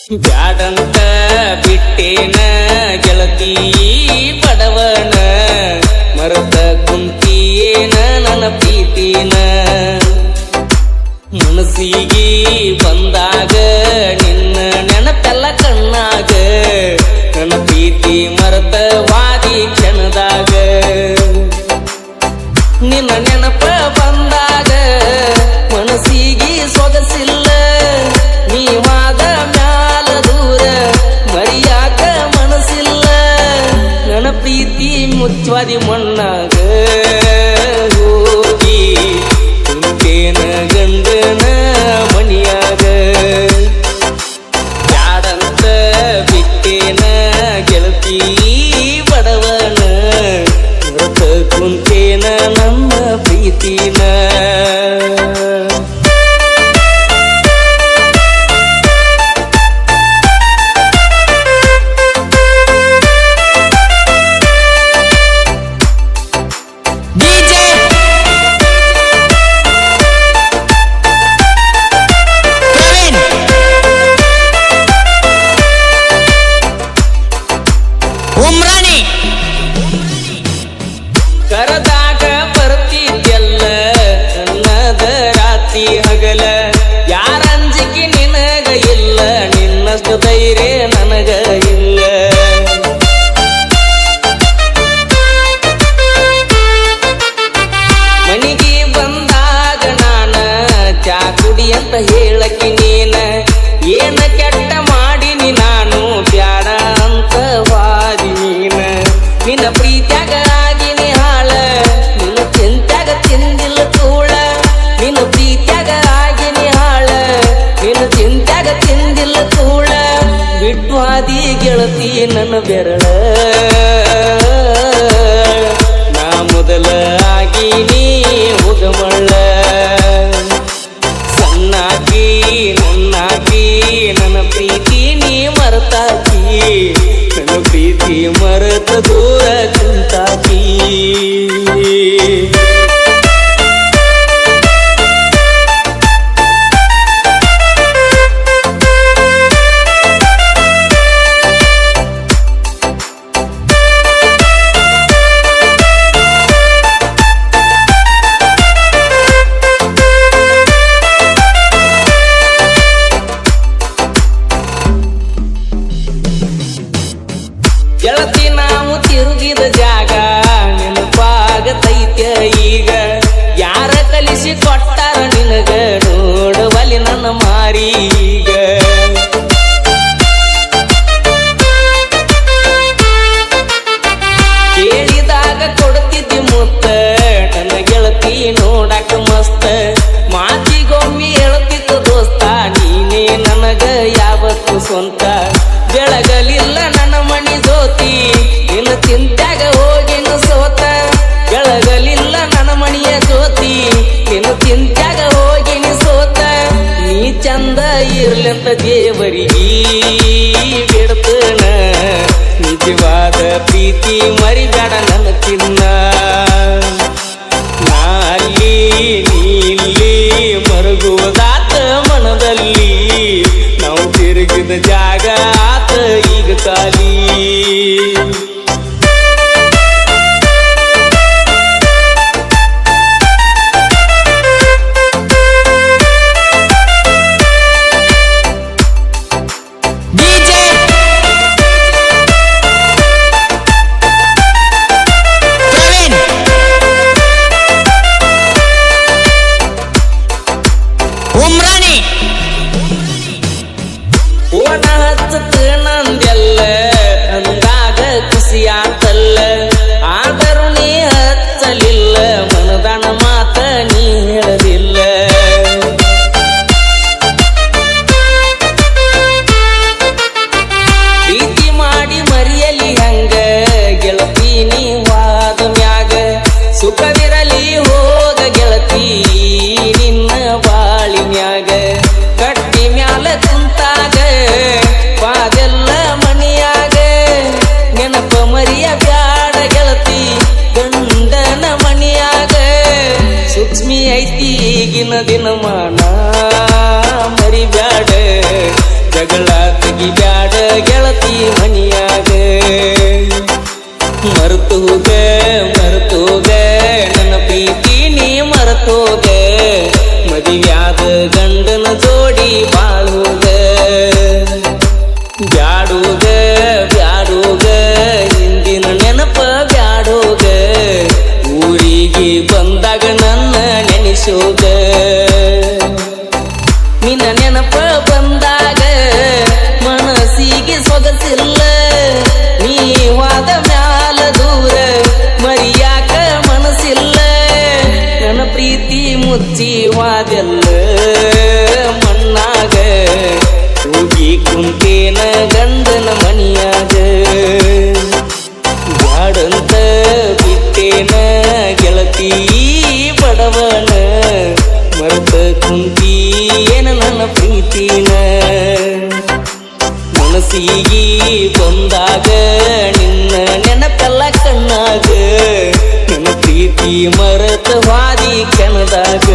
ಬ್ಯಾಡಂತ ಬಿಟ್ಟೇನ ಗೆಳತಿ ಬಡವನ ಮರತ ಕುಂತಿಯೇನ ನನ್ನ ಪ್ರೀತಿನ ಮನಸ್ಸಿಗೆ ಬಂದಾಗ ನಿನ್ನ ನೆನಪೆಲ್ಲ ಕಣ್ಣಾಗ ನನ್ನ ಪ್ರೀತಿ ಮರತ ವಾದಿ ಕ್ಷಣದಾಗ ನಿನ್ನ ನೆನಪ ಬಂದಾಗ ಮನಸ್ಸಿಗೆ ಸೊಗಸಿಲ್ಲ ನೀವಾದ ಮ್ಯಾಲ ದೂರ ಮರಿಯಾಕ ಮನಸ್ಸಿಲ್ಲ ನನ್ನ ಪ್ರೀತಿ ಮುಚ್ಚವಾದಿ ಮಣ್ಣಾಗ ಹೋಗಿ ಕುಂತೇನ ಗಂಡನ ಮಣಿಯಾಗ ಬ್ಯಾಡಂತ ಬಿಟ್ಟೇನ ಗೆಳತಿ ಬಡವನ ಮರೆತ ಕುಂತೇನ ನನ್ನ ಪ್ರೀತಿನ ಕರದಾಗ ಬರ್ತಿದ್ಯಲ್ಲ ನನ್ನದ ರಾತ್ರಿ ಹಗಲ ಯಾರ ಅಂಜಿಕೆ ನಿನಗ ಇಲ್ಲ ನಿನ್ನಷ್ಟು ಧೈರ್ಯ ನನಗ ಇಲ್ಲ ಮನಿಗೆ ಬಂದಾಗ ನಾನ ಚಾ ಕುಡಿ ಅಂತ ಹೇಳಕಿ ನೀನ ಏನ ಕೆಟ್ಟ ಮಾಡಿನಿ ನಾನು ಬ್ಯಾಡ ಅಂತ ವಾದಿ ನೀನ ನಿನ್ನ ಪ್ರೀತ್ಯಾಗ ಆಗಿನಿ ಹಾಳ ನಿನ್ನ ಚಿಂತ್ಯಾಗ ತಿಂದಿಲ್ಲ ಕೂಳ ನಿನ್ನ ಪ್ರೀತ್ಯಾಗ ಆಗಿನಿ ಹಾಳ ನಿನ್ನ ಚಿಂತ್ಯಾಗ ತಿಂದಿಲ್ಲ ಕೂಳ ಬಿಟ್ವಾದಿ ಗೆಳತಿ ನನ್ನ ಬೆರಳ ನಾ ಮೊದಲ ಆಗಿನಿ ಹೋಗಮಳ್ಳ ಸಣ್ಣಾಕಿ ನನ್ನಾಕಿ ನನ್ನ ಪ್ರೀತಿ ನೀ ಮರೆತಾಕಿ ನನ್ನ ಪ್ರೀತಿ ಮರೆತ ದೂರ ಕುಂತಾಕಿ ಗೆಳತಿ ನಾವು ತಿರುಗಿದ ಜಾಗ ನೆನಪಾಗತೈತ್ಯ ಈಗ ಯಾರ ಕಲಿಸಿ ಕೊಟ್ಟಾರ ನಿನಗ ನೋಡುವಲ್ಲಿ ನನ್ನ ಮಾರೀಗ ಕೇಳಿದಾಗ ಕೊಡ್ತಿದ್ದಿ ಮುತ್ತ ನನ್ನ ಗೆಳತಿ ನೋಡಾಕ ಮಸ್ತ ಮಾತಿಗೊಮ್ಮೆ ಹೇಳ್ತಿತ್ತು ದೋಸ್ತ ನೀನೇ ನನಗ ಯಾವತ್ತು ಸ್ವಂತ ಬೆಳಗಲಿಲ್ಲ ನನ್ನ ಮಣಿ ಜ್ಯೋತಿ ನಿನ್ನ ಚಿಂತ್ಯಾಗ ಹೋಗಿನ ಸೋತ ಬೆಳಗಲಿಲ್ಲ ನನ್ನ ಮಣಿಯ ಜ್ಯೋತಿ ನಿನ್ನ ಚಿಂತ್ಯಾಗ ಹೋಗಿನ ಸೋತ ನೀ ಚಂದ ಇರ್ಲಂತ ದೇವರಿಗೆ ಬಿಡ್ತನ ನಿಜವಾದ ಪ್ರೀತಿ ಮರಿಬೇಡ ನನ್ನ ಚಿನ್ನ ನಾ ಅಲ್ಲಿ ನೀಲ್ಲಿ ಮರುಗುವುದಾತ ಮನದಲ್ಲಿ ನಾವು ತಿರುಗಿದ ಜಾಗ ಆತ ಈಗ ಖಾಲಿ ಓನ ಹಚ್ಚತ ನಂದೆಲ್ಲ ಅಂದಾಗ ಖುಷಿಯಾತಲ್ಲ ಆದರೂ ನೀ ಹಚ್ಚಲಿಲ್ಲ ಮನದಾನ ಮಾತ ನೀ ಹೇಳಲಿಲ್ಲ ಪ್ರೀತಿ ಮಾಡಿ ಮರಿಯಲಿ ಹಂಗ ಗೆಳತಿ ನೀ ವಾದ ಮ್ಯಾಗ ಸುಖವಿರಲಿ ಹೋಗ ಗೆಳತಿ ನಿನ್ನ ಬಾಳಿನ್ಯಾಗ ಕಟ್ಟಿ ಮ್ಯಾಲ ಕುಂತಾಗ ಪಾದೆಲ್ಲ ಮಣಿಯಾಗ ನೆನಪ ಮರಿಯ ಬ್ಯಾಡ ಗೆಳತಿ ಗಂಡನ ಮಣಿಯಾಗ ಸೂಕ್ಷ್ಮಿ ಐತಿ ಈಗಿನ ದಿನಮಾನ ಮರಿಬ್ಯಾಡ ಜಗಳ ತೆಗಿ ನಿನ್ನ ನೆನಪ ಬಂದಾಗ ಮನಸ್ಸಿಗೆ ಸೊಗಸಿಲ್ಲ ನೀವಾದ ಮ್ಯಾಲ ದೂರ ಮರಿಯಾಕ ಮನಸ್ಸಿಲ್ಲ ನನ್ನ ಪ್ರೀತಿ ಮುಚ್ಚಿವಾದೆಲ್ಲ ಮಣ್ಣಾಗ ಹೋಗಿ ಕುಂತೇನ ಗಂಡನ ಮನಿಯಾಗ ಬ್ಯಾಡಂತ ಬಿಟ್ಟೇನ ಗೆಳತಿ ಬಡವನ ಮರೆತ ಕುಂತಿ ಏನ ನನ್ನ ಪ್ರೀತಿನ ಮನಸ್ಸಿಗೆ ಬಂದಾಗ ನಿನ್ನ ನೆನಪೆಲ್ಲ ಕಣ್ಣಾಗ ನನ್ನ ಪ್ರೀತಿ ಮರೆತ ವಾದಿ ಕೆಣದಾಗ